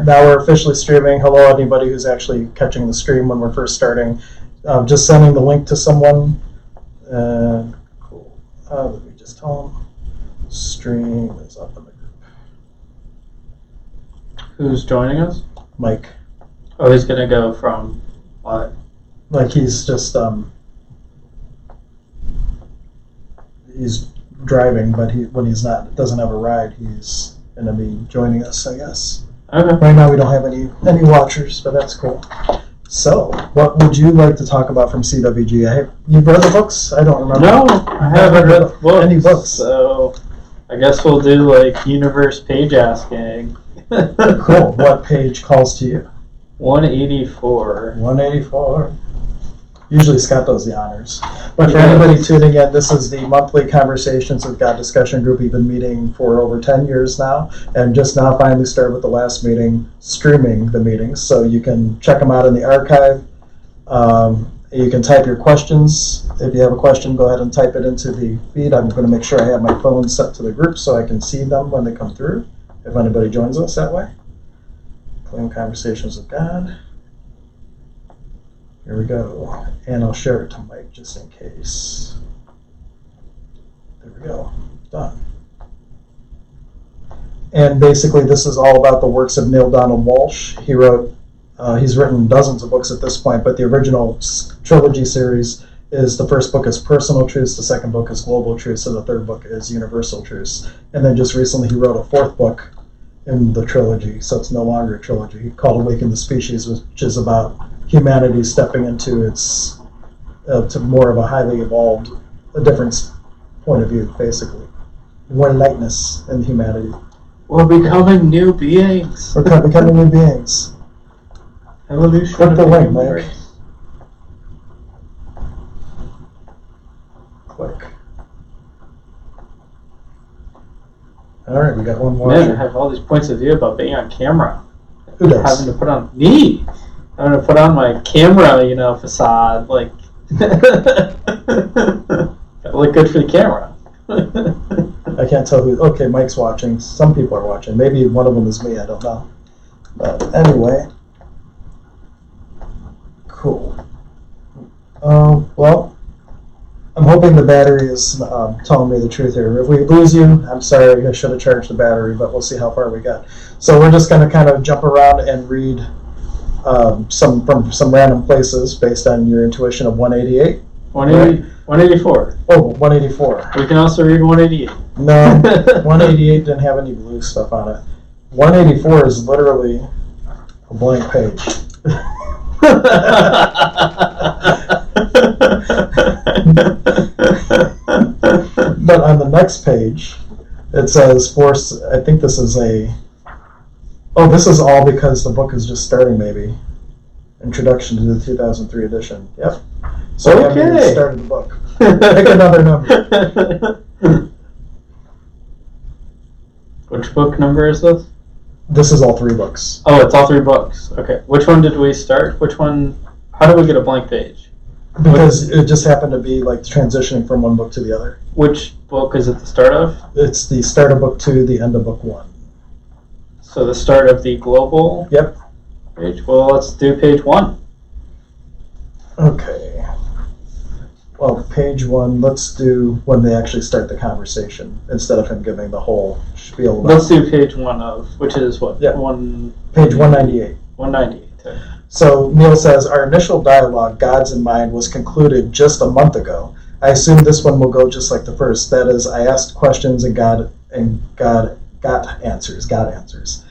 Now we're officially streaming. Hello, anybody who's actually catching the stream when we're first starting. Just sending the link to someone. Cool. Let me just tell them. Stream is up in the group. Who's joining us? Mike. Oh, he's gonna go from what? Like he's just he's driving, but when he's not, doesn't have a ride, he's gonna be joining us, I guess. Okay. Right now we don't have any watchers, but that's cool. So, what would you like to talk about from CWG? You've read the books? I don't remember. No, I haven't read any books. So, I guess we'll do like universe page asking. Cool. What page calls to you? 184. 184. Usually Scott does the honors. But for Yeah. anybody tuning in, this is the monthly Conversations with God discussion group. We've been meeting for over 10 years now, and just now finally started with the last meeting, streaming the meetings. So you can check them out in the archive. You can type your questions. If you have a question, go ahead and type it into the feed. I'm going to make sure I have my phone set to the group so I can see them when they come through, if anybody joins us that way. Claim Conversations with God. Here we go. And I'll share it to Mike just in case. There we go. Done. And basically this is all about the works of Neale Donald Walsch. He wrote, he's written dozens of books at this point, but the original trilogy series is, the first book is Personal Truths, the second book is Global Truths, and the third book is Universal Truths. And then just recently he wrote a fourth book in the trilogy, so it's no longer a trilogy, called Awaken the Species, which is about humanity stepping into its to more of a highly evolved, a different point of view, basically. More lightness in humanity. We're becoming new beings. We're becoming new beings. Evolution. Click the link, Mike. Click. All right, we got one more. Man, I have all these points of view about being on camera. Who does? Having to put on me. Having to put on my camera, facade. Like, gotta look good for the camera. I can't tell who. Okay, Mike's watching. Some people are watching. Maybe one of them is me. I don't know. But anyway, cool. Well, I'm hoping the battery is telling me the truth here. If we lose you, I'm sorry. I should have charged the battery, but we'll see how far we got. So we're just going to kind of jump around and read some random places based on your intuition of 188. 184. Oh, 184. We can also read 188. No, 188 didn't have any blue stuff on it. 184 is literally a blank page. But on the next page, it says, I think this is this is all because the book is just starting, maybe. Introduction to the 2003 edition. Yep. So we haven't even started the book. Pick another number. Which book number is this? This is all three books. Oh, it's all three books. Okay. Which one did we start? Which one? How did we get a blank page? Because it just happened to be like transitioning from one book to the other. Which book is it the start of? It's the start of book 2, the end of book 1. So the start of the global Yep. page? Well, let's do page 1. Okay. Well, page 1, let's do when they actually start the conversation instead of him giving the whole spiel. Let's do page 1 of, which is what? Yeah. Page 198. 198. Okay. So Neale says, our initial dialogue, God's in Mind, was concluded just a month ago. I assume this one will go just like the first. That is, I asked questions and God got answers. God answers.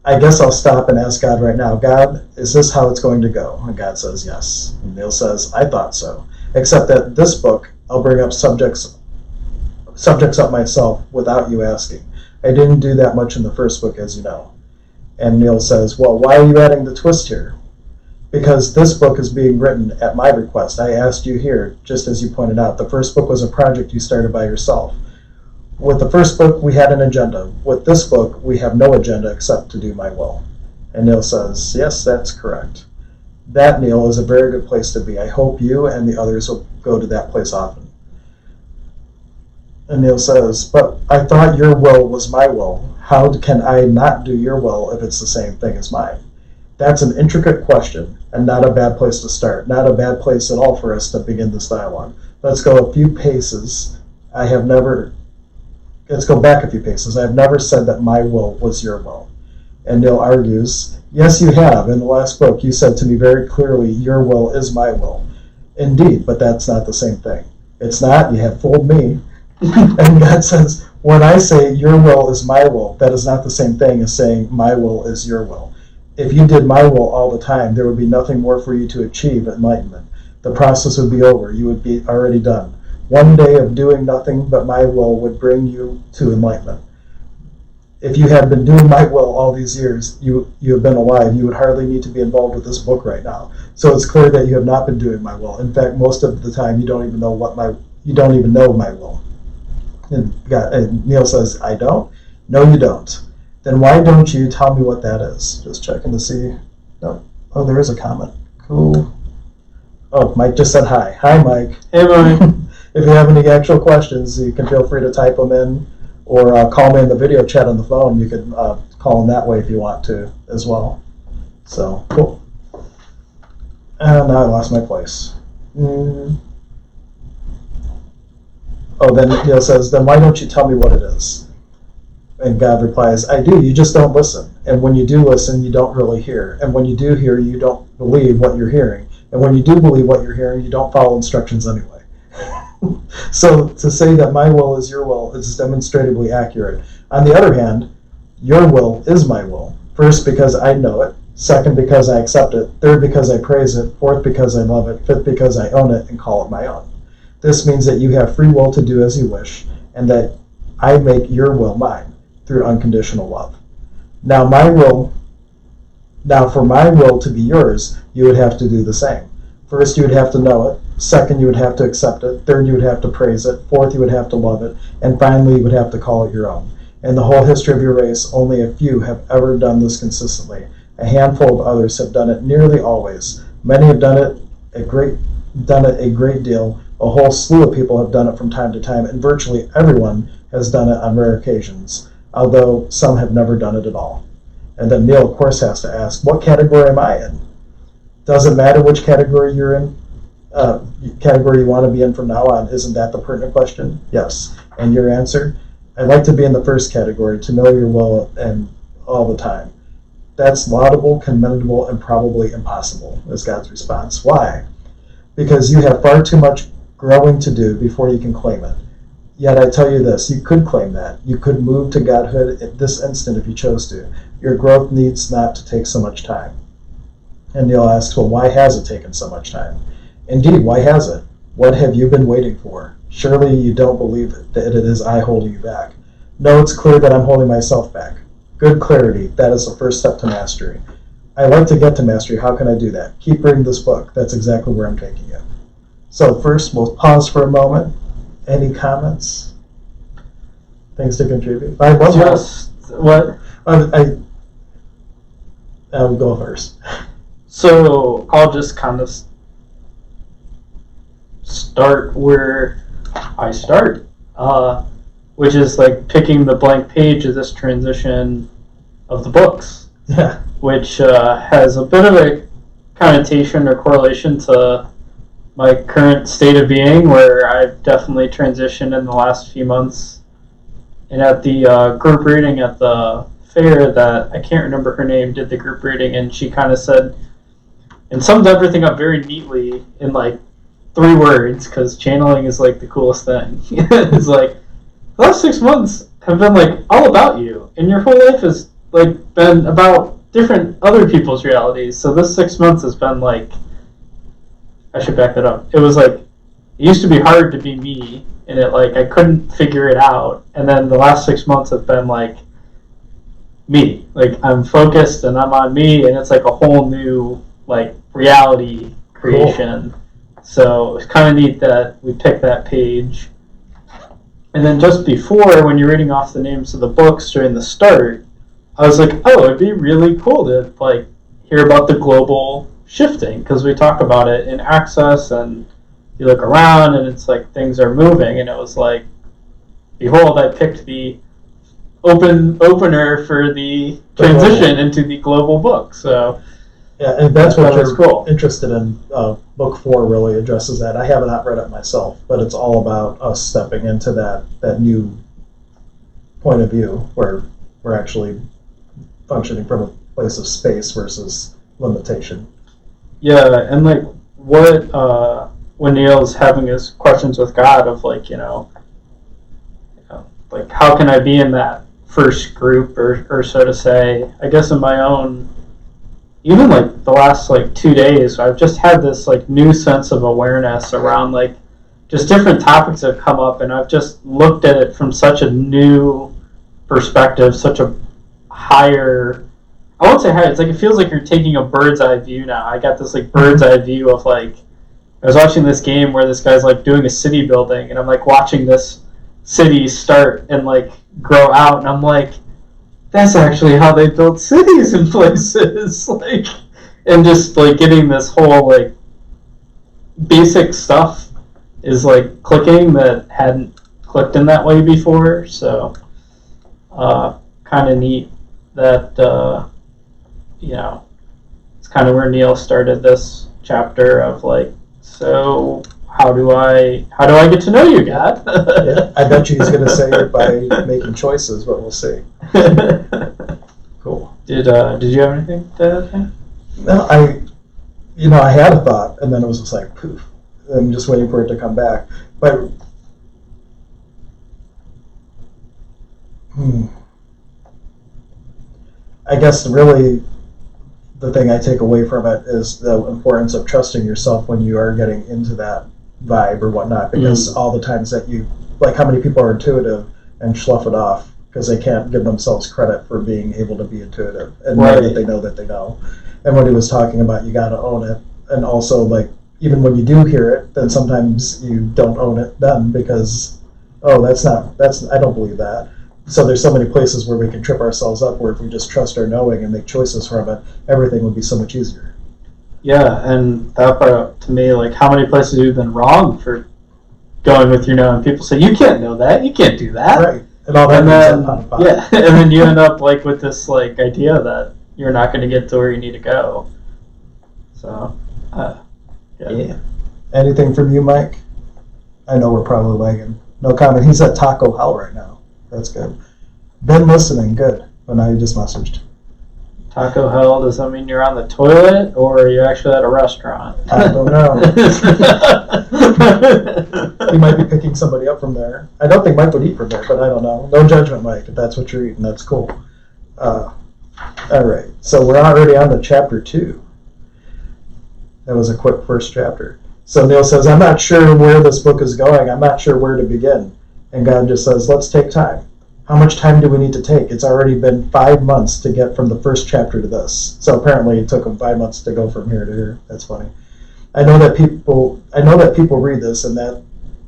I guess I'll stop and ask God right now, God, is this how it's going to go? And God says yes. And Neale says, I thought so. Except that this book, I'll bring up subjects up myself without you asking. I didn't do that much in the first book, as you know. And Neale says, well, why are you adding the twist here? Because this book is being written at my request. I asked you here, just as you pointed out. The first book was a project you started by yourself. With the first book, we had an agenda. With this book, we have no agenda except to do my will. And Neale says, yes, that's correct. That, Neale, is a very good place to be. I hope you and the others will go to that place often. And Neale says, but I thought your will was my will. How can I not do your will if it's the same thing as mine? That's an intricate question and not a bad place to start. Not a bad place at all for us to begin this dialogue. Let's go a few paces. Let's go back a few paces. I've never said that my will was your will. And Neil argues, yes, you have. In the last book, you said to me very clearly, your will is my will. Indeed, but that's not the same thing. It's not. You have fooled me. And God says, when I say your will is my will, that is not the same thing as saying my will is your will. If you did my will all the time, there would be nothing more for you to achieve enlightenment. The process would be over. You would be already done. One day of doing nothing but my will would bring you to enlightenment. If you had been doing my will all these years, you have been alive, you would hardly need to be involved with this book right now. So it's clear that you have not been doing my will. In fact, most of the time you don't even know my will. And Neil says, I don't? No, you don't. Then why don't you tell me what that is? Just checking to see. No. Oh, there is a comment. Cool. Oh, Mike just said hi. Hi, Mike. Hey, Mike. If you have any actual questions, you can feel free to type them in or call me in the video chat on the phone. You can call them that way if you want to as well. So, cool. And now I lost my place. Oh, then Neil says, then why don't you tell me what it is? And God replies, I do, you just don't listen. And when you do listen, you don't really hear. And when you do hear, you don't believe what you're hearing. And when you do believe what you're hearing, you don't follow instructions anyway. So to say that my will is your will is demonstratively accurate. On the other hand, your will is my will. First, because I know it. Second, because I accept it. Third, because I praise it. Fourth, because I love it. Fifth, because I own it and call it my own. This means that you have free will to do as you wish, and that I make your will mine through unconditional love. Now for my will to be yours, you would have to do the same. First, you would have to know it. Second, you would have to accept it. Third, you would have to praise it. Fourth, you would have to love it. And finally, you would have to call it your own. In the whole history of your race, only a few have ever done this consistently. A handful of others have done it nearly always. Many have done it a great deal. A whole slew of people have done it from time to time, and virtually everyone has done it on rare occasions, although some have never done it at all. And then Neil, of course, has to ask, what category am I in? Does it matter which category you're in? Category you want to be in from now on? Isn't that the pertinent question? Yes. And your answer? I'd like to be in the first category, to know your will and all the time. That's laudable, commendable, and probably impossible, is God's response. Why? Because you have far too much growing to do before you can claim it. Yet I tell you this, you could claim that. You could move to godhood at this instant if you chose to. Your growth needs not to take so much time. And Neil asks, well, why has it taken so much time? Indeed, why has it? What have you been waiting for? Surely you don't believe that it is I holding you back. No, it's clear that I'm holding myself back. Good clarity, that is the first step to mastery. I like to get to mastery. How can I do that? Keep reading this book. That's exactly where I'm taking you. So first, we'll pause for a moment. Any comments? Things to contribute? I love What? I'll go first. So I'll just kind of start where I start, which is like picking the blank page of this transition of the books. Yeah. Which has a bit of a connotation or correlation to my current state of being, where I've definitely transitioned in the last few months. And at the group reading at the fair, that I can't remember her name, did the group reading, and she kind of said, and summed everything up very neatly in like 3 words, because channeling is like the coolest thing. It's like, the last 6 months have been like all about you, and your whole life has like been about different other people's realities. So this 6 months has been like, I should back that up. It was like, it used to be hard to be me, and it like I couldn't figure it out. And then the last 6 months have been like me. Like I'm focused and I'm on me, and it's like a whole new like reality creation. Cool. So it's kind of neat that we picked that page. And then just before, when you're reading off the names of the books during the start, I was like, oh, it'd be really cool to like hear about the global shifting, because we talk about it in Access, and you look around and it's like things are moving, and it was like, behold, I picked the opener for the transition into the global book. So yeah, and that's what was you're cool. interested in. Book 4 really addresses that. I have not read it myself, but it's all about us stepping into that new point of view where we're actually functioning from a place of space versus limitation. Yeah, and like what when Neil's having his questions with God of like, like how can I be in that first group or so to say, I guess in my own, even like the last like 2 days, I've just had this like new sense of awareness around like just different topics that have come up, and I've just looked at it from such a new perspective, such a higher, I won't say higher, it's like it feels like you're taking a bird's eye view now. I got this like bird's eye view of like, I was watching this game where this guy's like doing a city building, and I'm like watching this city start and like grow out, and I'm like, that's actually how they build cities in places. Like, and just like getting this whole like basic stuff is like clicking that hadn't clicked in that way before. So kind of neat that it's kind of where Neil started this chapter of like, so how do I get to know you, God? Yeah, I bet you he's going to say it by making choices, but we'll see. Cool. Did you have anything to add? No, I had a thought, and then it was just like poof. I'm just waiting for it to come back. But I guess really the thing I take away from it is the importance of trusting yourself when you are getting into that vibe or whatnot, because all the times that you, like how many people are intuitive and slough it off because they can't give themselves credit for being able to be intuitive and know that they know. And when he was talking about you got to own it, and also like even when you do hear it, then sometimes you don't own it then because, I don't believe that. So there's so many places where we can trip ourselves up where if we just trust our knowing and make choices from it, everything would be so much easier. Yeah, and that brought up to me like how many places you've been wrong for going with your knowing. People say you can't know that, you can't do that, right? And all that, and then you end up like with this like idea that you're not going to get to where you need to go. So, yeah. Anything from you, Mike? I know we're probably lagging. No comment. He's at Taco Hell right now. That's good. Been listening. Good. But now you just messaged. Taco Hell, does that mean you're on the toilet or are you actually at a restaurant? I don't know. You might be picking somebody up from there. I don't think Mike would eat from there, but I don't know. No judgment, Mike. If that's what you're eating, that's cool. All right. So we're already on to chapter 2. That was a quick first chapter. So Neil says, I'm not sure where this book is going. I'm not sure where to begin. And God just says, let's take time. How much time do we need to take? It's already been 5 months to get from the first chapter to this. So apparently it took him 5 months to go from here to here. That's funny. I know that people read this and that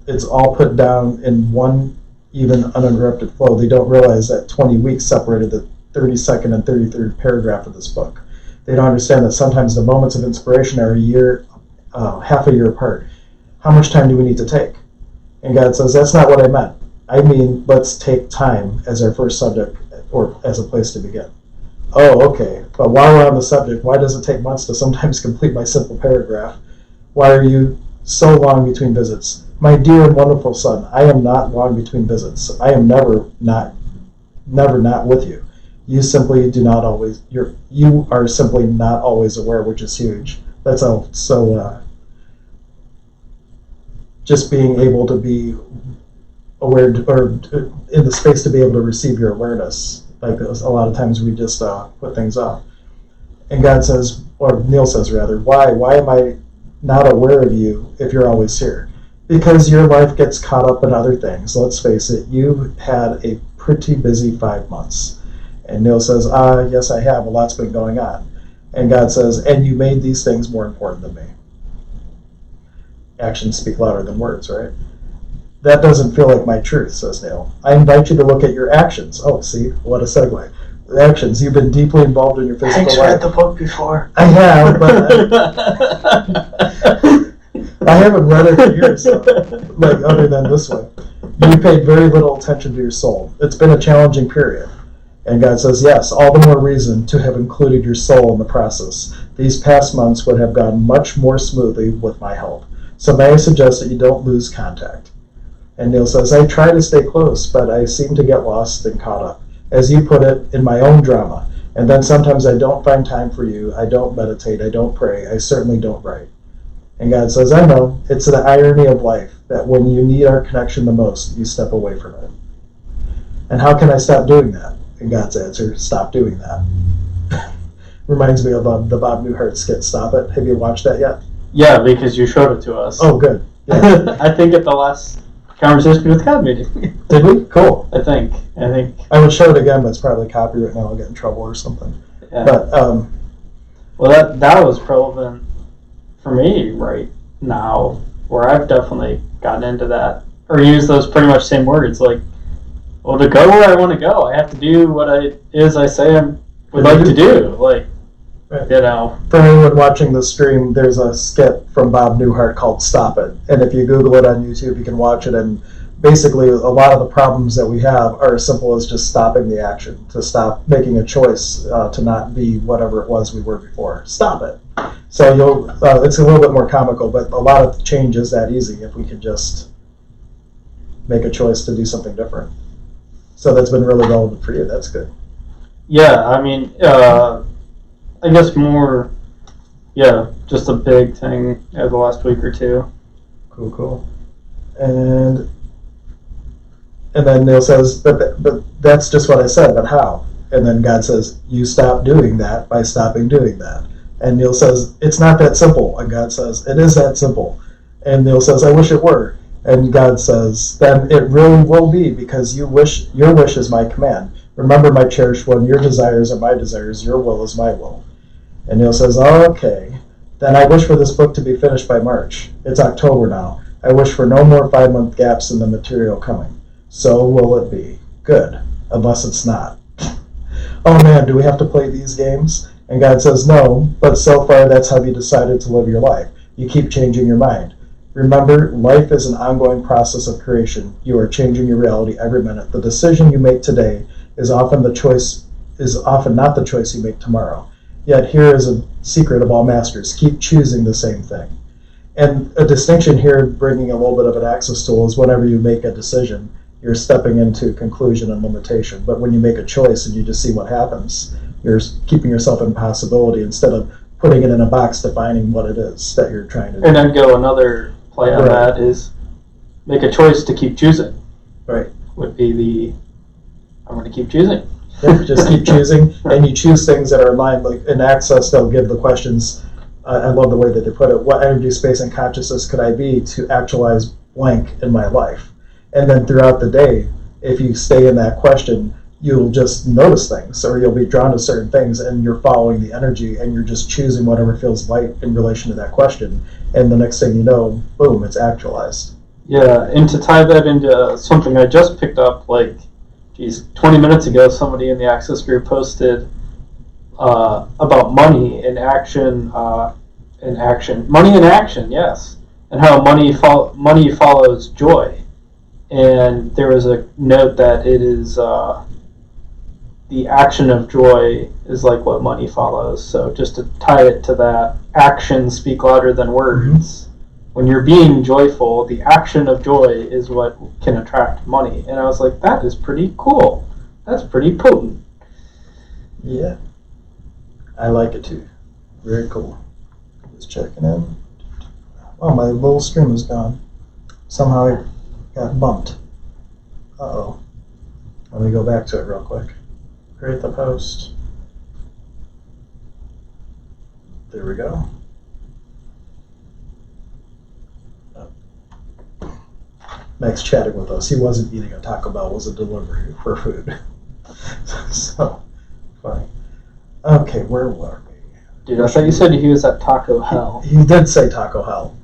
it's all put down in one even uninterrupted flow. They don't realize that 20 weeks separated the 32nd and 33rd paragraph of this book. They don't understand that sometimes the moments of inspiration are a year, half a year apart. How much time do we need to take? And God says, that's not what I meant. I mean, let's take time as our first subject or as a place to begin. Oh, okay. But while we're on the subject, why does it take months to sometimes complete my simple paragraph? Why are you so long between visits? My dear and wonderful son, I am not long between visits. I am never not with you. You simply do not always, you are simply not always aware, which is huge. That's all. So just being able to be aware or in the space to be able to receive your awareness. Like a lot of times we just put things off. And God says, or Neil says rather, why am I not aware of you if you're always here? Because your life gets caught up in other things. Let's face it, you've had a pretty busy 5 months. And Neil says, yes, I have. A lot's been going on. And God says, and you made these things more important than me. Actions speak louder than words, right? That doesn't feel like my truth, says Neil. I invite you to look at your actions. Oh, see, what a segue. Actions. You've been deeply involved in your physical life. I've read the book before. I have, but I haven't read it in years, so, like other than this one. You paid very little attention to your soul. It's been a challenging period. And God says, yes, all the more reason to have included your soul in the process. These past months would have gone much more smoothly with my help. So may I suggest that you don't lose contact? And Neil says, I try to stay close, but I seem to get lost and caught up, as you put it, in my own drama. And then sometimes I don't find time for you. I don't meditate. I don't pray. I certainly don't write. And God says, I know. It's the irony of life that when you need our connection the most, you step away from it. And how can I stop doing that? And God's answer, stop doing that. Reminds me of the Bob Newhart skit, Stop It. Have you watched that yet? Yeah, because you showed it to us. Oh, good. Yeah. I think at the last Conversation with God meeting. Did we? Cool. I think. I would show it again, but it's probably copyright and I'll get in trouble or something. Yeah. But well, that was relevant for me right now, where I've definitely gotten into that, or use those pretty much same words. Like, well, to go where I want to go, I have to do what I say I would like to do. Like, right. You know. For anyone watching the stream, there's a skit from Bob Newhart called "Stop It," and if you Google it on YouTube, you can watch it. And basically, a lot of the problems that we have are as simple as just stopping the action, to stop making a choice to not be whatever it was we were before. Stop it. So it's a little bit more comical, but a lot of change is that easy if we could just make a choice to do something different. So that's been really relevant for you. That's good. Yeah, I mean, I guess more, just a big thing over the last week or two. Cool. And then Neil says, but that's just what I said, but how? And then God says, you stop doing that by stopping doing that. And Neil says, it's not that simple. And God says, it is that simple. And Neil says, I wish it were. And God says, then it really will be, because your wish is my command. Remember, my cherished one, your desires are my desires, your will is my will. And Neil says, okay, then I wish for this book to be finished by March. It's October now. I wish for no more 5-month gaps in the material coming. So will it be. Good, unless it's not. Oh man, do we have to play these games? And God says, no, but so far that's how you decided to live your life. You keep changing your mind. Remember, life is an ongoing process of creation. You are changing your reality every minute. The decision you make today is often not the choice you make tomorrow. Yet here is a secret of all masters. Keep choosing the same thing. And a distinction here, bringing a little bit of an access tool, is whenever you make a decision, you're stepping into conclusion and limitation. But when you make a choice and you just see what happens, you're keeping yourself in possibility instead of putting it in a box defining what it is that you're trying to do. And then go another play on that is make a choice to keep choosing. Right. Would be I'm going to keep choosing. Yeah, just keep choosing, and you choose things that are aligned. Like in Access, they'll give the questions. I love the way that they put it. What energy, space, and consciousness could I be to actualize blank in my life? And then throughout the day, if you stay in that question, you'll just notice things, or you'll be drawn to certain things, and you're following the energy, and you're just choosing whatever feels light in relation to that question. And the next thing you know, boom, it's actualized. Yeah, and to tie that into something I just picked up, 20 minutes ago, somebody in the Access group posted about money in action, money in action, yes, and how money follows joy. And there was a note that it is the action of joy is like what money follows. So just to tie it to that, actions speak louder than words. Mm-hmm. When you're being joyful, the action of joy is what can attract money. And I was like, that is pretty cool. That's pretty potent. Yeah. I like it too. Very cool. Just checking in. Oh, my little stream is gone. Somehow it got bumped. Uh-oh. Let me go back to it real quick. Create the post. There we go. Max chatting with us. He wasn't eating a Taco Bell. It was a delivery for food. So, funny. Okay, where were we? Dude, I thought you said he was at Taco Hell. He did say Taco Hell.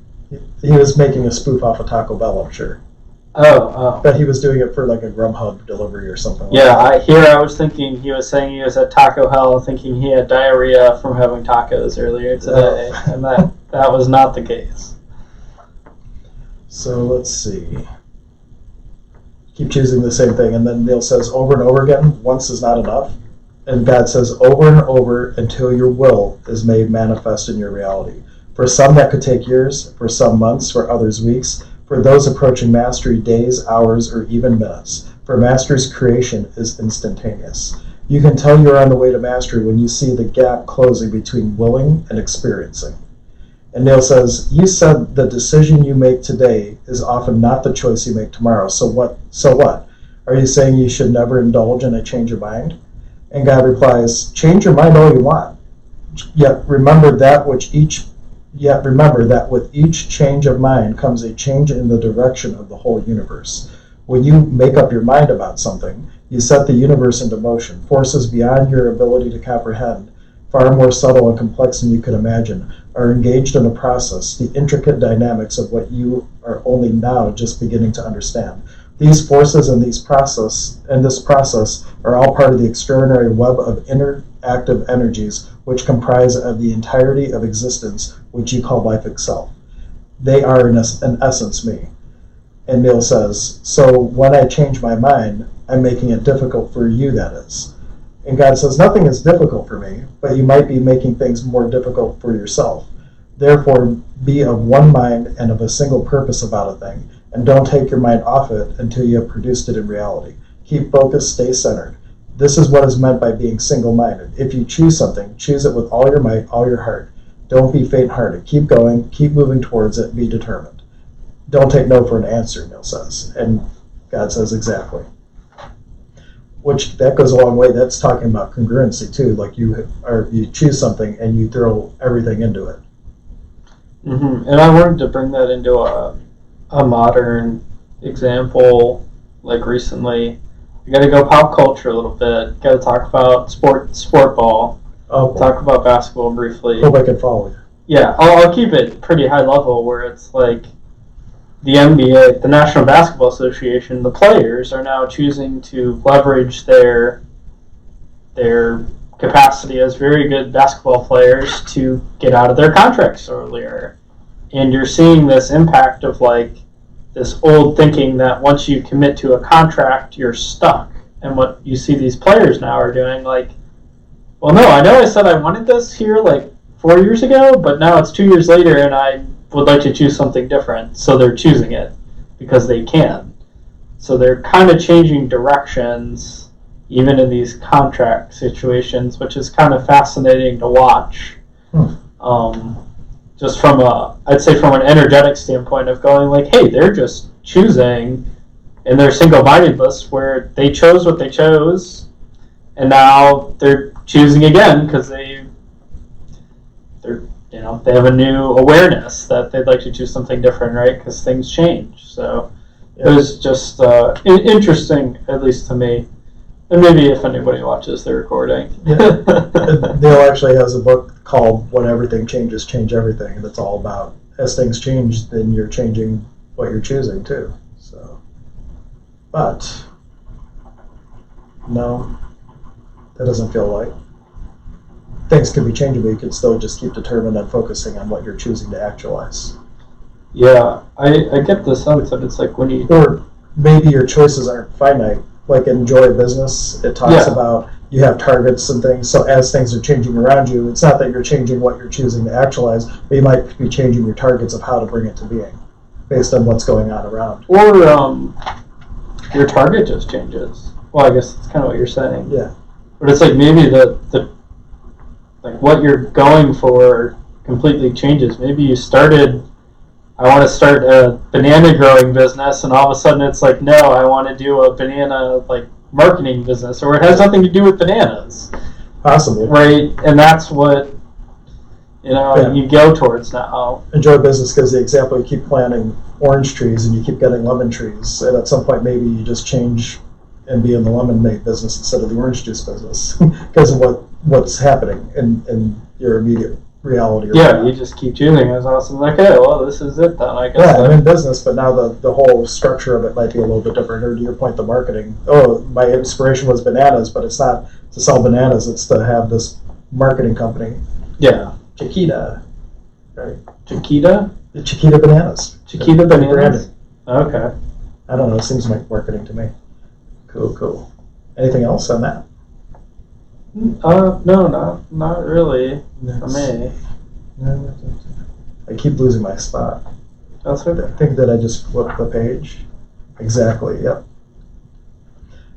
He was making a spoof off of Taco Bell, I'm sure. Oh. But he was doing it for like a Grubhub delivery or something like that. Yeah, I was thinking he was saying he was at Taco Hell, thinking he had diarrhea from having tacos earlier today, and that was not the case. So let's see. keep choosing the same thing. And then Neil says over and over again, once is not enough. And God says over and over until your will is made manifest in your reality. For some that could take years, for some months, for others weeks, for those approaching mastery days, hours, or even minutes. For mastery's creation is instantaneous. You can tell you're on the way to mastery when you see the gap closing between willing and experiencing. And Neil says, you said the decision you make today is often not the choice you make tomorrow. So what? Are you saying you should never indulge in a change of mind? And God replies, change your mind all you want. Yet remember that with each change of mind comes a change in the direction of the whole universe. When you make up your mind about something, you set the universe into motion. Forces beyond your ability to comprehend, far more subtle and complex than you could imagine, are engaged in the process, the intricate dynamics of what you are only now just beginning to understand. These forces and this process are all part of the extraordinary web of interactive energies which comprise of the entirety of existence, which you call life itself. They are in essence me. And Neil says, so when I change my mind, I'm making it difficult for you, that is. And God says, nothing is difficult for me, but you might be making things more difficult for yourself. Therefore, be of one mind and of a single purpose about a thing, and don't take your mind off it until you have produced it in reality. Keep focused, stay centered. This is what is meant by being single-minded. If you choose something, choose it with all your might, all your heart. Don't be faint-hearted. Keep going, keep moving towards it, be determined. Don't take no for an answer, Neil says. And God says, exactly. Which, that goes a long way. That's talking about congruency, too. Like you choose something and you throw everything into it. Mm-hmm. And I wanted to bring that into a modern example, like recently. You got to go pop culture a little bit. Got to talk about sport ball. Oh, talk about basketball briefly. Hope I can follow you. Yeah, I'll keep it pretty high level, where it's like the NBA, the National Basketball Association, the players are now choosing to leverage their capacity as very good basketball players to get out of their contracts earlier. And you're seeing this impact of like this old thinking that once you commit to a contract, you're stuck. And what you see these players now are doing, like, well, no, I know I said I wanted this here like 4 years ago, but now it's 2 years later and I would like to choose something different. So they're choosing it because they can. So they're kind of changing directions even in these contract situations, which is kind of fascinating to watch. Just from I'd say from an energetic standpoint of going like, hey, they're just choosing in their single-minded list where they chose what they chose, and now they're choosing again because they have a new awareness that they'd like to choose something different, right? Because things change. So it was just interesting, at least to me. And maybe if anybody watches the recording. Yeah. Neil actually has a book called When Everything Changes, Change Everything. And it's all about as things change, then you're changing what you're choosing too. So, but no, that doesn't feel right. Things can be changing, but you can still just keep determined and focusing on what you're choosing to actualize. Yeah, I get the sense that it's like when you... Or maybe your choices aren't finite. Like in Joy of Business, it talks about you have targets and things. So as things are changing around you, it's not that you're changing what you're choosing to actualize, but you might be changing your targets of how to bring it to being based on what's going on around. Or your target just changes. Well, I guess that's kind of what you're saying. Yeah. But it's like maybe the like what you're going for completely changes. Maybe you started, I want to start a banana growing business, and all of a sudden it's like, no, I want to do a banana like marketing business, or it has nothing to do with bananas. Possibly. Right, and that's what you go towards now. Enjoy Business gives the example: you keep planting orange trees and you keep getting lemon trees, and at some point maybe you just change and be in the lemonade business instead of the orange juice business because of what's happening in your immediate reality. Yeah, you just keep choosing. It's awesome. Like, okay, well, this is it then. I guess. Yeah, I'm in business, but now the whole structure of it might be a little bit different. Or to your point, the marketing. Oh, my inspiration was bananas, but it's not to sell bananas. It's to have this marketing company. Yeah. Chiquita. Right. Chiquita? The Chiquita Bananas. Chiquita Bananas? Okay. I don't know. It seems like marketing to me. Cool. Anything else on that? No, not really for me. I keep losing my spot. That's okay. I think that I just flipped the page. Exactly, yep.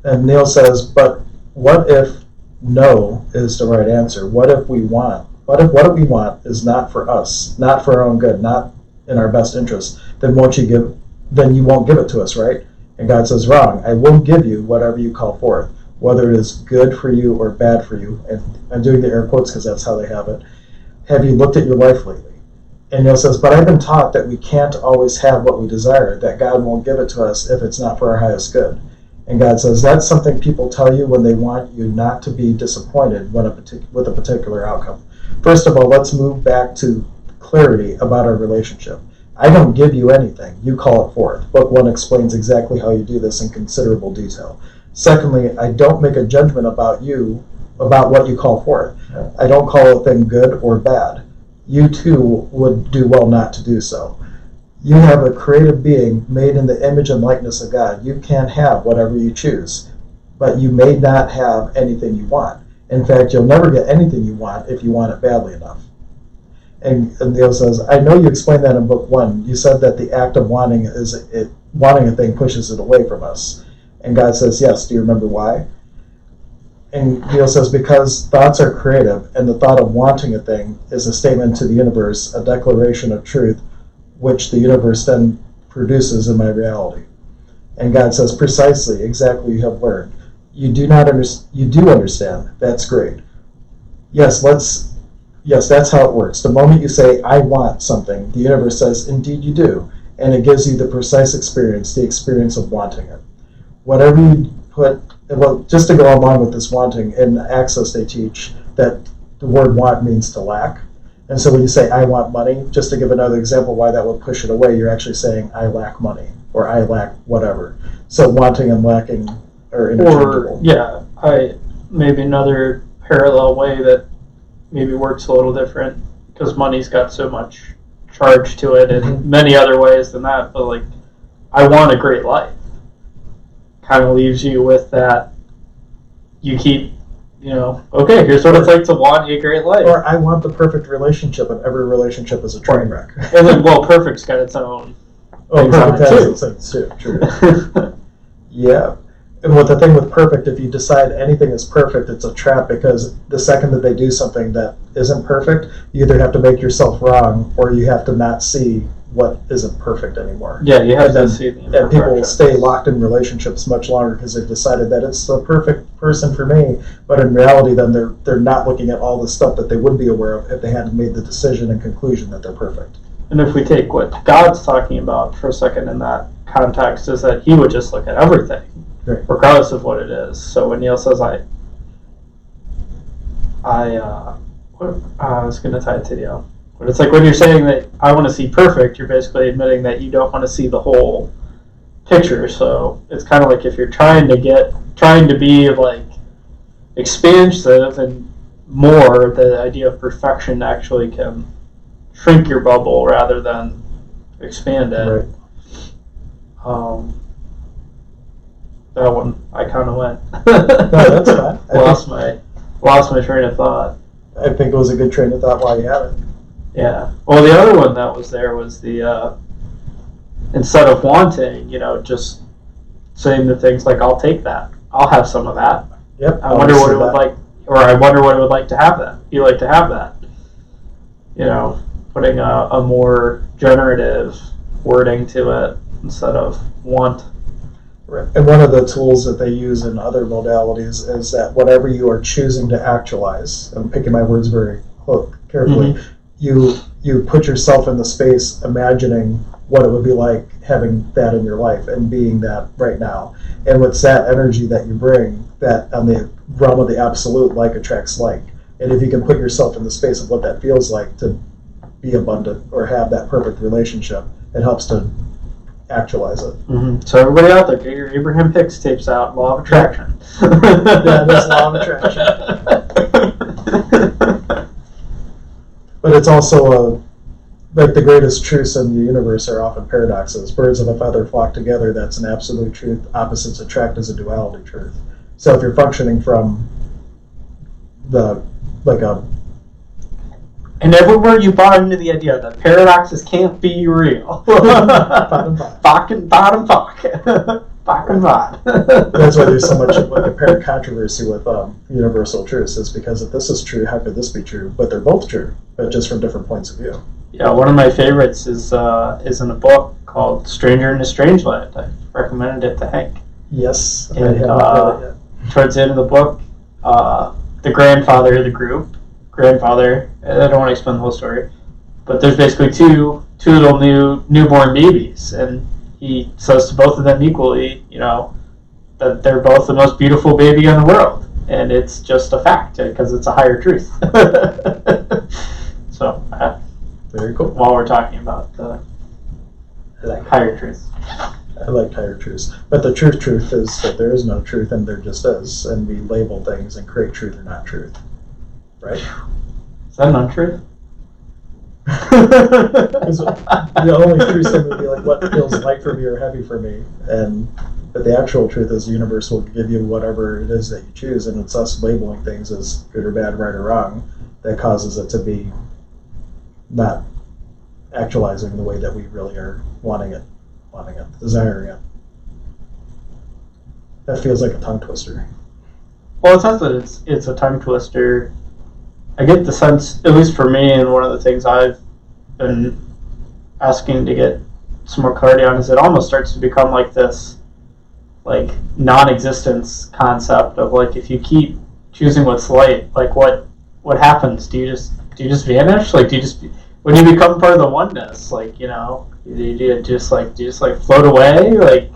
And Neil says, but what if no is the right answer? What if we want? What if what we want is not for us, not for our own good, not in our best interest? Then you won't give it to us, right? And God says, wrong. I will give you whatever you call forth, whether it is good for you or bad for you. And I'm doing the air quotes because that's how they have it. Have you looked at your life lately? And Neil says, but I've been taught that we can't always have what we desire, that God won't give it to us if it's not for our highest good. And God says, that's something people tell you when they want you not to be disappointed with a particular outcome. First of all, let's move back to clarity about our relationship. I don't give you anything. You call it forth. Book 1 explains exactly how you do this in considerable detail. Secondly, I don't make a judgment about what you call forth. I don't call a thing good or bad. You too would do well not to do so. You have a creative being made in the image and likeness of God. You can have whatever you choose, but you may not have anything you want. In fact, you'll never get anything you want if you want it badly enough. And Neil says, I know you explained that in book 1. You said that the act of wanting a thing pushes it away from us. And God says, yes. Do you remember why? And Neil says, because thoughts are creative, and the thought of wanting a thing is a statement to the universe, a declaration of truth, which the universe then produces in my reality. And God says, precisely, exactly, you have learned. You do understand. That's great. Yes, that's how it works. The moment you say, I want something, the universe says, indeed you do. And it gives you the precise experience, the experience of wanting it. Whatever you put, well, just to go along with this wanting, in Access they teach that the word want means to lack. And so when you say, I want money, just to give another example why that would push it away, you're actually saying, I lack money, or I lack whatever. So wanting and lacking are interchangeable. Maybe another parallel way that maybe works a little different, because money's got so much charge to it in many other ways than that, but like, I want a great life. Kind of leaves you with that, you keep, okay, here's what it's like to want a great life. Or I want the perfect relationship, and every relationship is a train wreck. And then, perfect's got its own. Perfect has its own too. True. Yeah. And the thing with perfect, if you decide anything is perfect, it's a trap, because the second that they do something that isn't perfect, you either have to make yourself wrong, or you have to not see what isn't perfect anymore. Yeah, you have to see the imperfections. And people will stay locked in relationships much longer because they've decided that it's the perfect person for me, but in reality then they're not looking at all the stuff that they would be aware of if they hadn't made the decision and conclusion that they're perfect. And if we take what God's talking about for a second in that context, is that he would just look at everything, right, regardless of what it is. So when Neil says I was going to tie it to Neil. But it's like when you're saying that I want to see perfect, you're basically admitting that you don't want to see the whole picture. So it's kind of like if you're trying to be like expansive and more, the idea of perfection actually can shrink your bubble rather than expand it. Right. That one I kind of went. No, that's fine. Lost my train of thought. I think it was a good train of thought while you had it. Yeah. Well, the other one that was there was the instead of wanting, just saying the things like, "I'll take that. I'll have some of that." Yep. I wonder what it would like, or I wonder what it would like to have that. You like to have that. Putting a more generative wording to it instead of want. Right. And one of the tools that they use in other modalities is that whatever you are choosing to actualize, I'm picking my words very carefully, you put yourself in the space imagining what it would be like having that in your life and being that right now. And with that energy that you bring, that on the realm of the absolute, like attracts like. And if you can put yourself in the space of what that feels like to be abundant or have that perfect relationship, it helps to actualize it. Mm-hmm. So everybody out there, get your Abraham Hicks tapes out, Law of Attraction. Yeah, that's Law of Attraction. But it's also like the greatest truths in the universe are often paradoxes. Birds of a feather flock together. That's an absolute truth. Opposites attract is a duality truth. So if you're functioning from and everywhere you bought into the idea that paradoxes can't be real. Bach and Bach. That's why there's so much like apparent controversy with universal truths. Is because if this is true, how could this be true? But they're both true, but just from different points of view. Yeah, one of my favorites is in a book called Stranger in a Strange Land. I recommended it to Hank. Yes, and, I haven't read it yet. Towards the end of the book, the grandfather of the group, I don't want to explain the whole story, but there's basically two little newborn babies, and he says to both of them equally, that they're both the most beautiful baby in the world, and it's just a fact because it's a higher truth. So, very cool. While we're talking about the higher truth. I like higher truths. But the truth is that there is no truth and there just is. And we label things and create truth or not truth. Right? Is that an untruth? The only truth thing would be like what feels light for me or heavy for me. But the actual truth is the universe will give you whatever it is that you choose, and it's us labeling things as good or bad, right or wrong, that causes it to be not actualizing the way that we really are wanting it, desiring it. That feels like a tongue twister. Well, it's not that it's a tongue twister. I get the sense, at least for me, and one of the things I've been asking to get some more clarity on is it almost starts to become like this, like non-existence concept of like if you keep choosing what's light, like what happens? Do you just vanish? Like when you become part of the oneness, like do you just float away? Like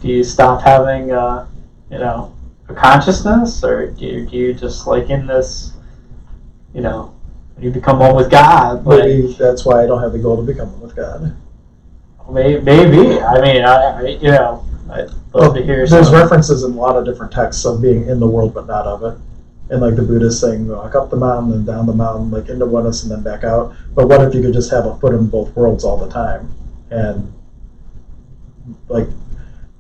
do you stop having a consciousness, or do you just like in this, when you become one with God? Maybe that's why I don't have the goal to become one with God. Maybe. I mean, I'd love to hear. There's references in a lot of different texts of being in the world but not of it. And like the Buddhist saying, walk up the mountain and down the mountain, like into oneness and then back out. But what if you could just have a foot in both worlds all the time? And like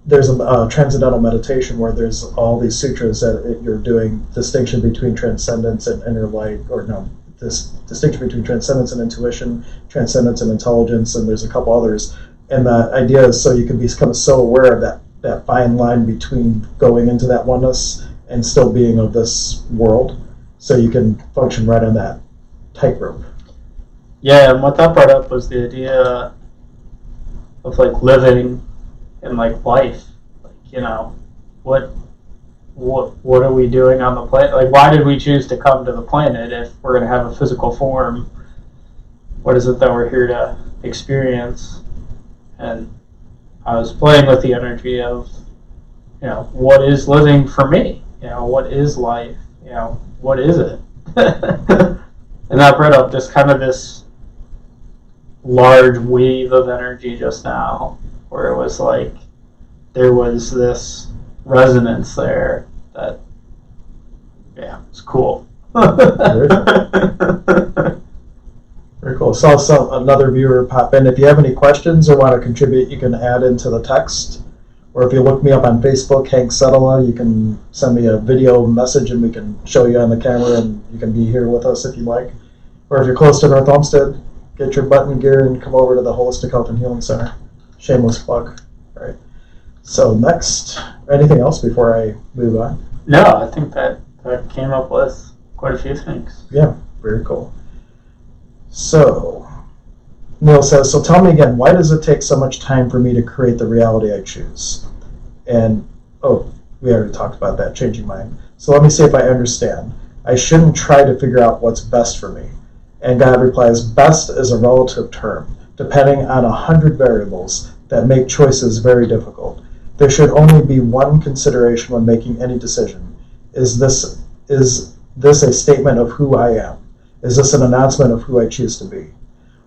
there's a transcendental meditation where there's all these sutras that you're doing distinction between transcendence and inner light, or no, this distinction between transcendence and intuition, transcendence and intelligence, and there's a couple others. And the idea is so you can become so aware of that fine line between going into that oneness and still being of this world, so you can function right on that tightrope. Yeah, and what that brought up was the idea of like living and like life. Like, what are we doing on the planet? Like, why did we choose to come to the planet if we're going to have a physical form? What is it that we're here to experience? And I was playing with the energy of, what is living for me? What is life? What is it? And that brought up just kind of this large wave of energy just now, where it was like there was this resonance there that, it's cool. Very cool. So another viewer pop in. If you have any questions or want to contribute, you can add into the text. Or if you look me up on Facebook, Hank Setela, you can send me a video message and we can show you on the camera and you can be here with us if you like. Or if you're close to North Olmsted, get your button gear and come over to the Holistic Health and Healing Center. Shameless plug. All right. So next, anything else before I move on? No, I think that came up with quite a few things. Yeah, very cool. So, Neil says, so tell me again, why does it take so much time for me to create the reality I choose? And, we already talked about that, changing mind. So let me see if I understand. I shouldn't try to figure out what's best for me. And God replies, best is a relative term, depending on 100 variables that make choices very difficult. There should only be one consideration when making any decision. Is this a statement of who I am? Is this an announcement of who I choose to be?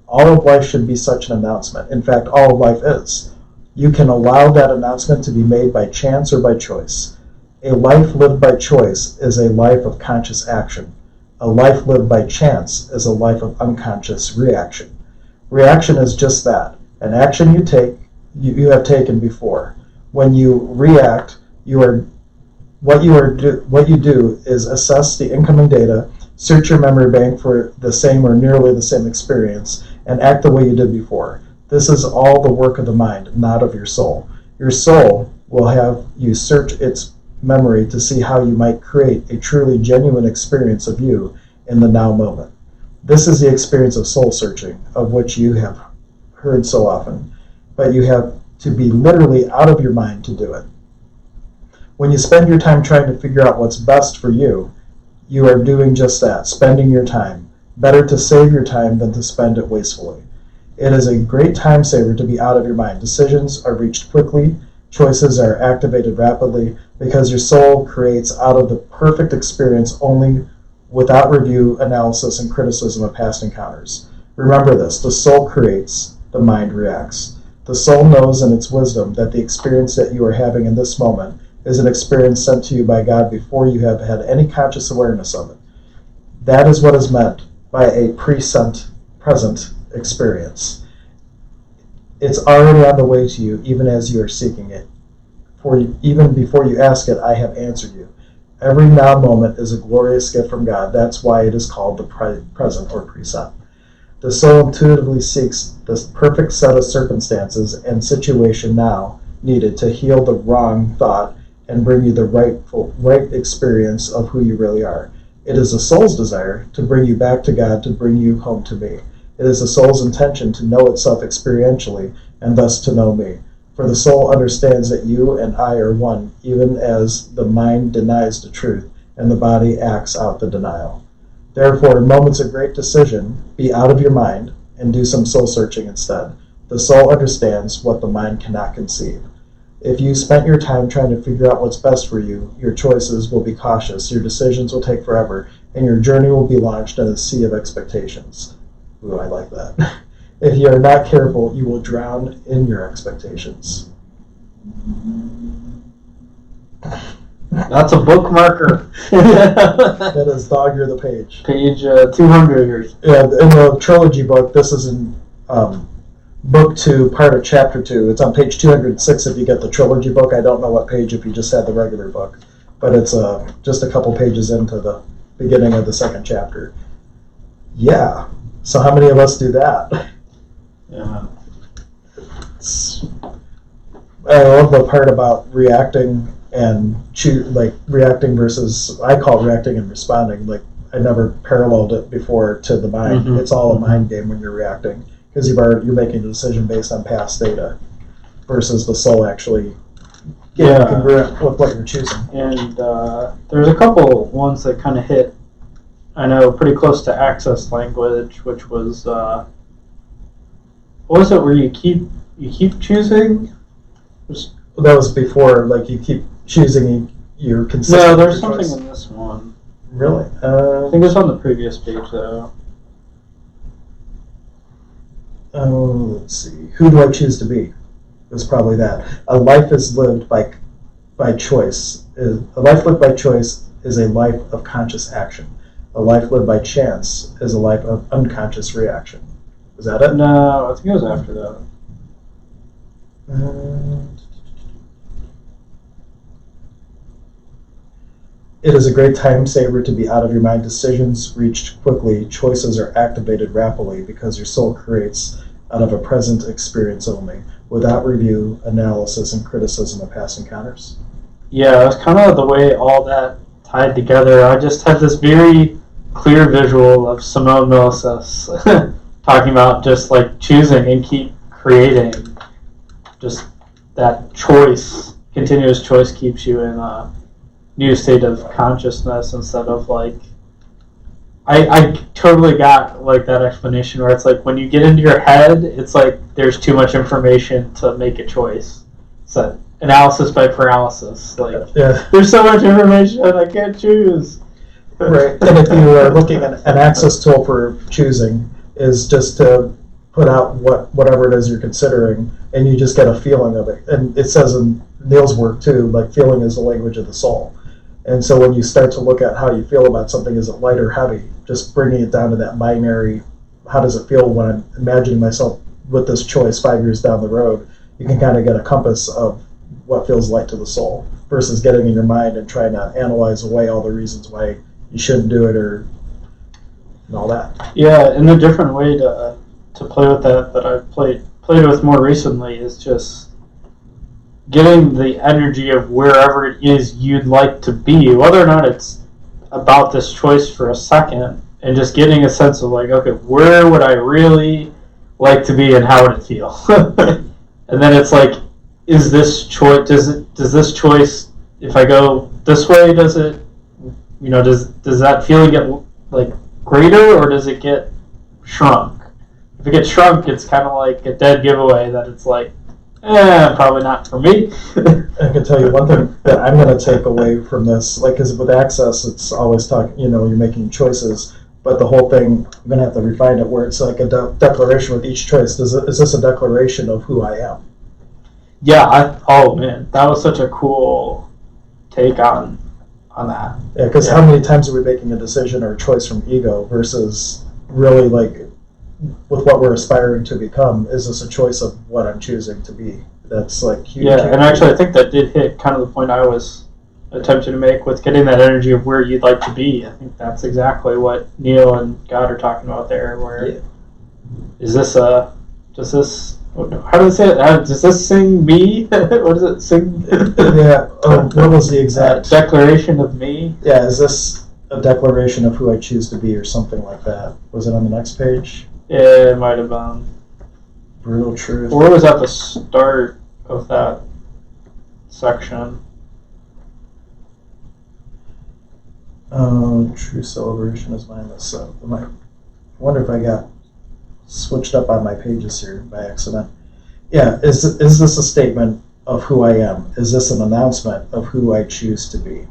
All of life should be such an announcement. In fact, all of life is. You can allow that announcement to be made by chance or by choice. A life lived by choice is a life of conscious action. A life lived by chance is a life of unconscious reaction. Reaction is just that, an action you have taken before. When you react, what you do is assess the incoming data, search your memory bank for the same or nearly the same experience, and act the way you did before. This is all the work of the mind, not of your soul. Your soul will have you search its memory to see how you might create a truly genuine experience of you in the now moment. This is the experience of soul searching, of which you have heard so often, but you have to be literally out of your mind to do it. When you spend your time trying to figure out what's best for you, you are doing just that, spending your time. Better to save your time than to spend it wastefully. It is a great time saver to be out of your mind. Decisions are reached quickly, choices are activated rapidly, because your soul creates out of the perfect experience only without review, analysis, and criticism of past encounters. Remember this, the soul creates, the mind reacts. The soul knows in its wisdom that the experience that you are having in this moment is an experience sent to you by God before you have had any conscious awareness of it. That is what is meant by a present experience. It's already on the way to you, even as you are seeking it. Even before you ask it, I have answered you. Every now moment is a glorious gift from God. That's why it is called the present or present. The soul intuitively seeks the perfect set of circumstances and situation now needed to heal the wrong thought and bring you the right experience of who you really are. It is the soul's desire to bring you back to God, to bring you home to me. It is the soul's intention to know itself experientially and thus to know me. For the soul understands that you and I are one, even as the mind denies the truth and the body acts out the denial. Therefore, in moments of great decision, be out of your mind and do some soul searching instead. The soul understands what the mind cannot conceive. If you spent your time trying to figure out what's best for you, your choices will be cautious, your decisions will take forever, and your journey will be launched in a sea of expectations. Ooh, I like that. If you are not careful, you will drown in your expectations. That's a bookmarker. That is Dog Year the Page. Page 200. Yeah, in the trilogy book, this is in book 2, part of chapter 2. It's on page 206 if you get the trilogy book. I don't know what page if you just had the regular book. But it's just a couple pages into the beginning of the second chapter. Yeah. So how many of us do that? Yeah. I love the part about reacting and reacting versus, I call it reacting and responding. Like, I never paralleled it before to the mind. Mm-hmm. It's all a mind game when you're reacting, because you're making a decision based on past data versus the soul actually getting congruent with what you're choosing. And there's a couple ones that kind of hit, I know, pretty close to access language, which was what was it where you keep choosing? That was before, like, you keep choosing, you're consistent. No, there's with your something choice. in this one. Really? I think it's on the previous page though. Let's see. Who do I choose to be? It was probably that. A life is lived by choice. A life lived by choice is a life of conscious action. A life lived by chance is a life of unconscious reaction. Is that it? No, I think it was after that. It is a great time saver to be out of your mind. Decisions reached quickly, choices are activated rapidly because your soul creates out of a present experience only, without review, analysis, and criticism of past encounters. Yeah, it was kind of the way all that tied together. I just had this very clear visual of Simone Milasas talking about just like choosing and keep creating. Just that choice, continuous choice, keeps you in a new state of consciousness instead of like, I totally got like that explanation where it's like when you get into your head, it's like there's too much information to make a choice. So analysis by paralysis. Like, Yeah. there's so much information I can't choose. Right. And if you are looking at an access tool for choosing, is just to put out whatever it is you're considering, and you just get a feeling of it. And it says in Neil's work too, like feeling is the language of the soul. And so when you start to look at how you feel about something, is it light or heavy, just bringing it down to that binary, how does it feel when I'm imagining myself with this choice 5 years down the road, you can kind of get a compass of what feels like to the soul versus getting in your mind and trying to analyze away all the reasons why you shouldn't do it or and all that. Yeah, and a different way to play with that I've played with more recently is just getting the energy of wherever it is you'd like to be, whether or not it's about this choice for a second, and just getting a sense of like, okay, where would I really like to be and how would it feel? And then it's like, is this choice, does this choice, if I go this way, does it, does that feeling get like greater, or does it get shrunk? If it gets shrunk, it's kind of like a dead giveaway that it's like, probably not for me. I can tell you one thing that I'm going to take away from this, like, because with Access, it's always talking, you're making choices, but the whole thing, I'm going to have to refine it where it's like a declaration with each choice. Is this a declaration of who I am? Yeah, oh man, that was such a cool take on that. Yeah, because how many times are we making a decision or a choice from ego versus really like with what we're aspiring to become? Is this a choice of what I'm choosing to be? That's like huge. Yeah, and actually I think that did hit kind of the point I was attempting to make with getting that energy of where you'd like to be. I think that's exactly what Neil and God are talking about there, where is this how do they say it? Does this sing me? What does it sing? Yeah. What was the exact declaration of me? Yeah. Is this a declaration of who I choose to be, or something like that? Was it on the next page? Yeah, it might have been. Brutal truth. Or was at the start of that section? True celebration is mine. So I wonder if I got switched up on my pages here by accident. Yeah, is this a statement of who I am? Is this an announcement of who I choose to be?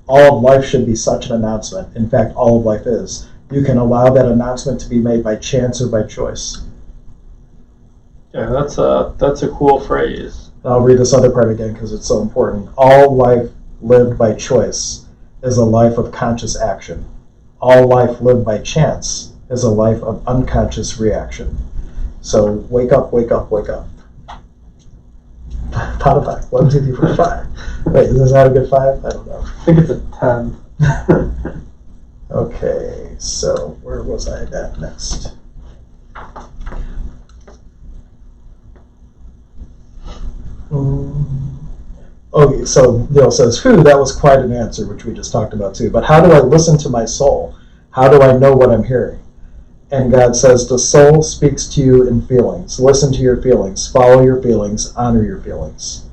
All of life should be such an announcement. In fact, all of life is. You can allow that announcement to be made by chance or by choice. Yeah, that's a cool phrase. I'll read this other part again because it's so important. All life lived by choice is a life of conscious action. All life lived by chance is a life of unconscious reaction. So wake up, wake up, wake up. Out of 5. 1, 2, 3, 4, 5. Wait, is that a good 5? I don't know. I think it's a 10. Okay, so where was I at next? Okay, so Neil says, "Phew, that was quite an answer," which we just talked about too. But how do I listen to my soul? How do I know what I'm hearing? And God says, the soul speaks to you in feelings. Listen to your feelings. Follow your feelings. Honor your feelings.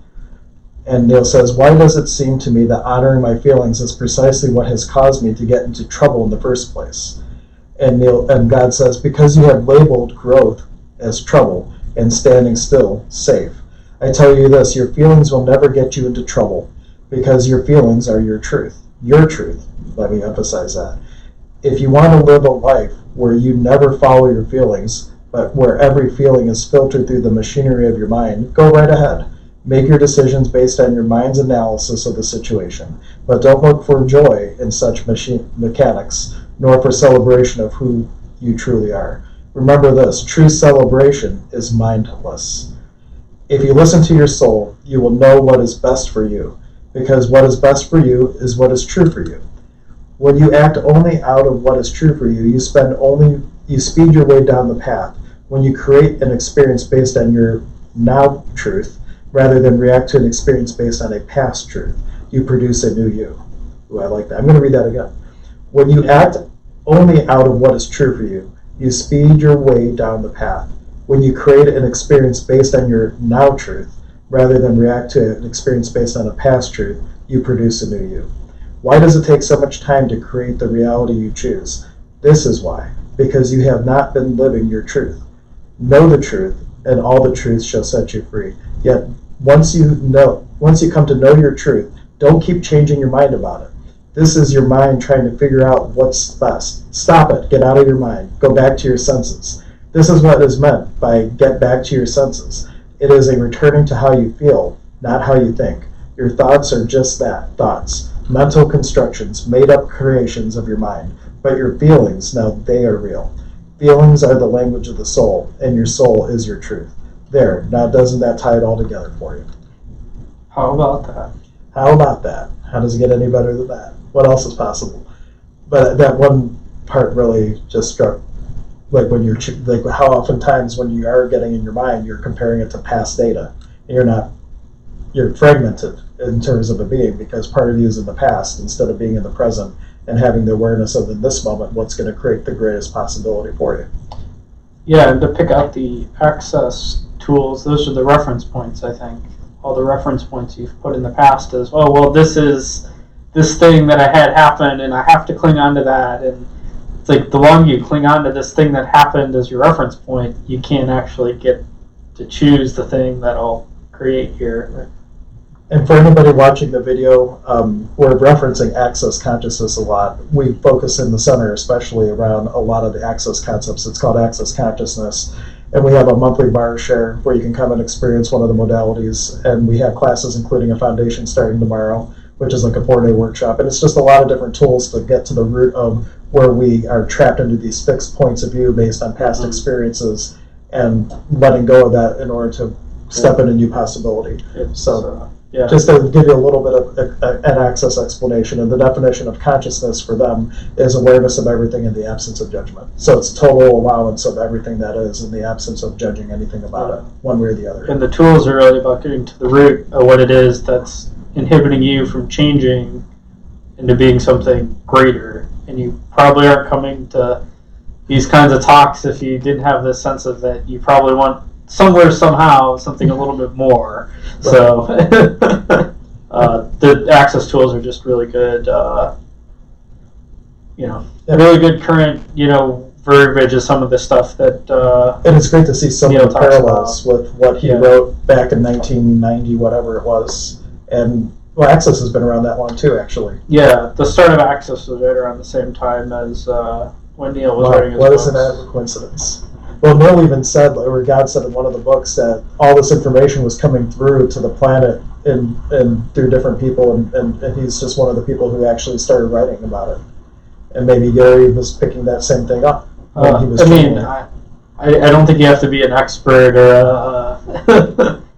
And Neil says, why does it seem to me that honoring my feelings is precisely what has caused me to get into trouble in the first place? And God says, because you have labeled growth as trouble and standing still safe. I tell you this, your feelings will never get you into trouble because your feelings are your truth. Your truth. Let me emphasize that. If you want to live a life where you never follow your feelings, but where every feeling is filtered through the machinery of your mind, go right ahead. Make your decisions based on your mind's analysis of the situation, but don't look for joy in such mechanics, nor for celebration of who you truly are. Remember this, true celebration is mindless. If you listen to your soul, you will know what is best for you, because what is best for you is what is true for you. When you act only out of what is true for you, you speed your way down the path. When you create an experience based on your now truth, rather than react to an experience based on a past truth, you produce a new you. Ooh, I like that. I'm going to read that again. When you act only out of what is true for you, you speed your way down the path. When you create an experience based on your now truth, rather than react to an experience based on a past truth, you produce a new you. Why does it take so much time to create the reality you choose? This is why. Because you have not been living your truth. Know the truth, and all the truth shall set you free. Yet, once you come to know your truth, don't keep changing your mind about it. This is your mind trying to figure out what's best. Stop it. Get out of your mind. Go back to your senses. This is what is meant by get back to your senses. It is a returning to how you feel, not how you think. Your thoughts are just that, thoughts. Mental constructions, made-up creations of your mind. But your feelings, now they are real. Feelings are the language of the soul, and your soul is your truth. There. Now, doesn't that tie it all together for you? How about that? How about that? How does it get any better than that? What else is possible? But that one part really just struck, like when you're like how oftentimes when you are getting in your mind, you're comparing it to past data. You're fragmented in terms of a being because part of you is in the past instead of being in the present and having the awareness of in this moment what's going to create the greatest possibility for you. Yeah, and to pick out the access tools, those are the reference points, I think. All the reference points you've put in the past is, oh, well, this is this thing that I had happen, and I have to cling on to that. And it's like the longer you cling on to this thing that happened as your reference point, you can't actually get to choose the thing that'll create your... And for anybody watching the video, we're referencing access consciousness a lot. We focus in the center especially around a lot of the access concepts. It's called access consciousness. And we have a monthly bar share where you can come and experience one of the modalities. And we have classes including a foundation starting tomorrow, which is like a 4-day workshop. And it's just a lot of different tools to get to the root of where we are trapped into these fixed points of view based on past experiences and letting go of that in order to step into new possibility. Yeah. Just to give you a little bit of an access explanation, and the definition of consciousness for them is awareness of everything in the absence of judgment. So it's total allowance of everything that is in the absence of judging anything about it, one way or the other. And the tools are really about getting to the root of what it is that's inhibiting you from changing into being something greater. And you probably aren't coming to these kinds of talks if you didn't have this sense of that you probably want somewhere, somehow, something a little bit more. Right. So the access tools are just really good, really good current, verbiage of some of the stuff that... and it's great to see some of the parallels with what he wrote back in 1990, whatever it was. And, well, Access has been around that long, too, actually. Yeah, the start of Access was right around the same time as when Neil was writing his books. What isn't that a coincidence? Well, Neil even said, or God said in one of the books, that all this information was coming through to the planet and through different people, and he's just one of the people who actually started writing about it. And maybe Gary was picking that same thing up. I don't think you have to be an expert or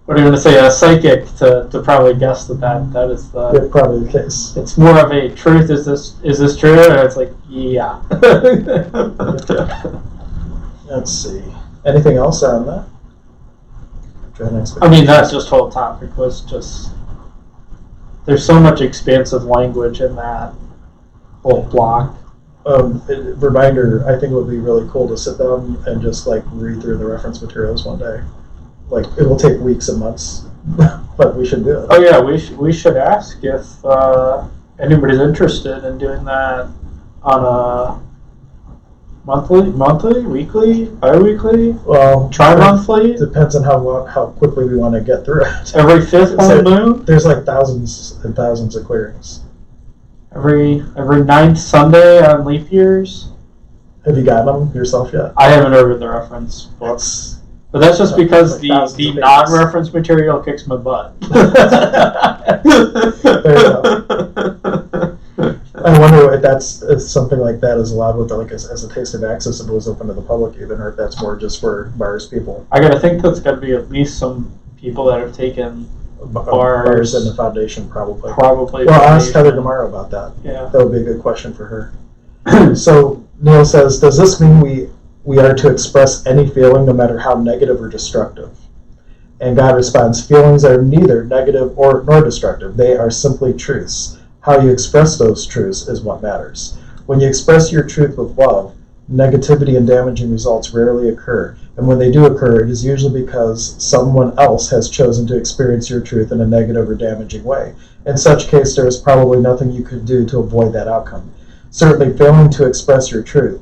what do you want to say, a psychic to probably guess that is the... Yeah, probably the case. It's more of a truth, is this true? And it's like, yeah. Let's see. Anything else on that? That just whole topic was just... There's so much expansive language in that whole block. Reminder, I think it would be really cool to sit down and just read through the reference materials one day. It will take weeks and months, but we should do it. Oh yeah, we should ask if anybody's interested in doing that on a monthly, weekly, bi-weekly, tri-monthly. Depends on how quickly we want to get through it. Every fifth full moon. There's thousands and thousands of clearings. Every ninth Sunday on leap years. Have you gotten them yourself yet? I haven't ordered the reference books. But that's just because the non-reference material kicks my butt. There you go. I wonder if something like that is allowed with as a taste of access if it was open to the public even, or if that's more just for bars people. I gotta think that's gotta be at least some people that have taken bars in the foundation probably. Probably. Well, I'll ask Heather tomorrow about that. Yeah. That would be a good question for her. So Neil says, does this mean we are to express any feeling no matter how negative or destructive? And God responds, feelings are neither negative nor destructive. They are simply truths. How you express those truths is what matters. When you express your truth with love, negativity and damaging results rarely occur. And when they do occur, it is usually because someone else has chosen to experience your truth in a negative or damaging way. In such case, there is probably nothing you could do to avoid that outcome. Certainly, failing to express your truth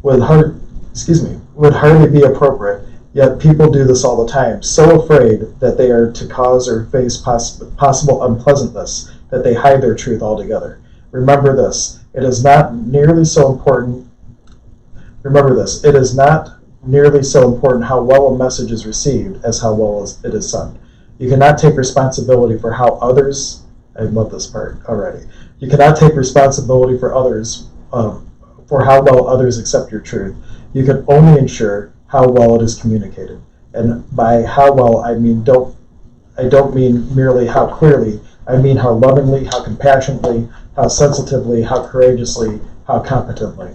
would hardly be appropriate, yet people do this all the time, so afraid that they are to cause or face possible unpleasantness that they hide their truth altogether. Remember this, it is not nearly so important how well a message is received as how well it is sent. You cannot take responsibility for how others, I love this part already, you cannot take responsibility for others, for how well others accept your truth. You can only ensure how well it is communicated. And by how well, I don't mean merely how clearly, I mean how lovingly, how compassionately, how sensitively, how courageously, how competently.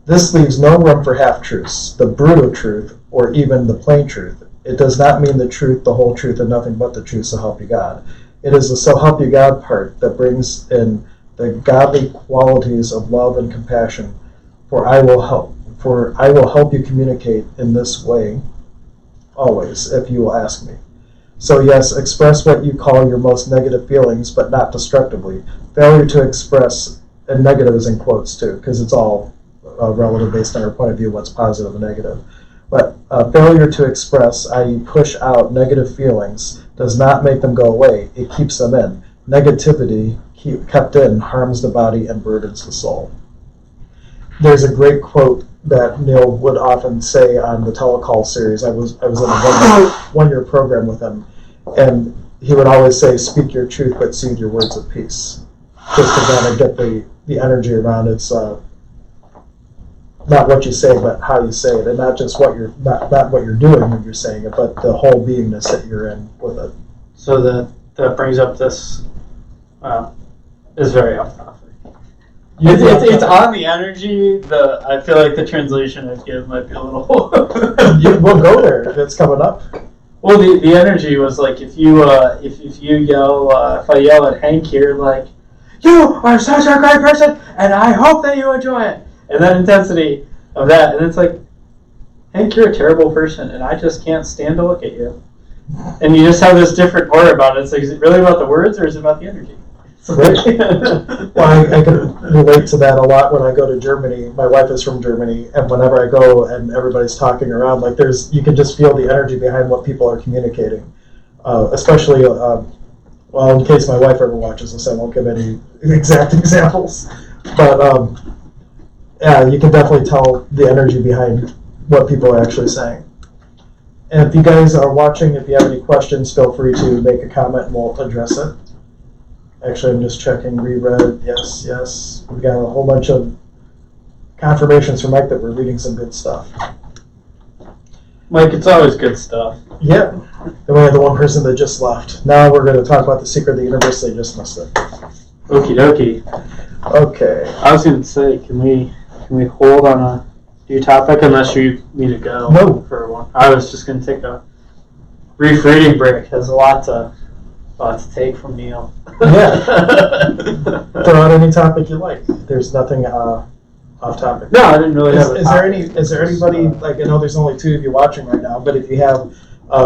This leaves no room for half-truths, the brutal truth, or even the plain truth. It does not mean the truth, the whole truth, and nothing but the truth, so help you God. It is the so help you God part that brings in the godly qualities of love and compassion, for I will help you communicate in this way always, if you will ask me. So yes, express what you call your most negative feelings, but not destructively. Failure to express, and negative is in quotes too, because it's all relative based on our point of view, what's positive and negative. But failure to express, i.e. push out negative feelings, does not make them go away. It keeps them in. Negativity kept in harms the body and burdens the soul. There's a great quote that Neil would often say on the telecall series. I was in a one-year program with him, and he would always say, speak your truth, but soothe your words of peace. Just to kind of get the energy around it's not what you say, but how you say it, and not just what you're not what you're doing when you're saying it, but the whole beingness that you're in with it. So that brings up this. Is very off topic. It's on the energy. I feel like the translation I'd give might be a little. We'll go there if it's coming up. Well, the energy was like if you yell if I yell at Hank here like, you are such a great person, and I hope that you enjoy it, and that intensity of that, and it's like, Hank, you're a terrible person, and I just can't stand to look at you, and you just have this different aura about it. It's like, is it really about the words or is it about the energy? Right. Well, I can relate to that a lot when I go to Germany. My wife is from Germany, and whenever I go and everybody's talking around, like you can just feel the energy behind what people are communicating. Especially, well, in case my wife ever watches this, I won't give any exact examples. But yeah, you can definitely tell the energy behind what people are actually saying. And if you guys are watching, if you have any questions, feel free to make a comment and we'll address it. Actually, I'm just checking, reread, yes. We've got a whole bunch of confirmations from Mike that we're reading some good stuff. Mike, it's always good stuff. Yep. Then we have the one person that just left. Now we're going to talk about the secret of the universe. They just missed it. Okie dokie. Okay. I was going to say, can we hold on a new topic unless you need to go? No. For one. I was just going to take a brief reading break. There's a lot to take from Neil. Yeah. Throw out any topic you like. There's nothing off topic. No, I didn't really have. Is there anybody, like, I know there's only 2 of you watching right now, but if you have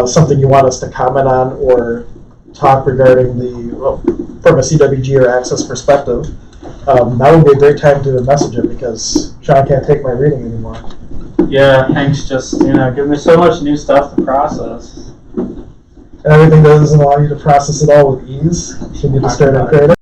something you want us to comment on or talk regarding from a CWG or Access perspective, that would be a great time to message it because Sean can't take my reading anymore. Yeah, Hank's just giving me so much new stuff to process. And everything doesn't allow you to process it all with ease. You need to start and create it.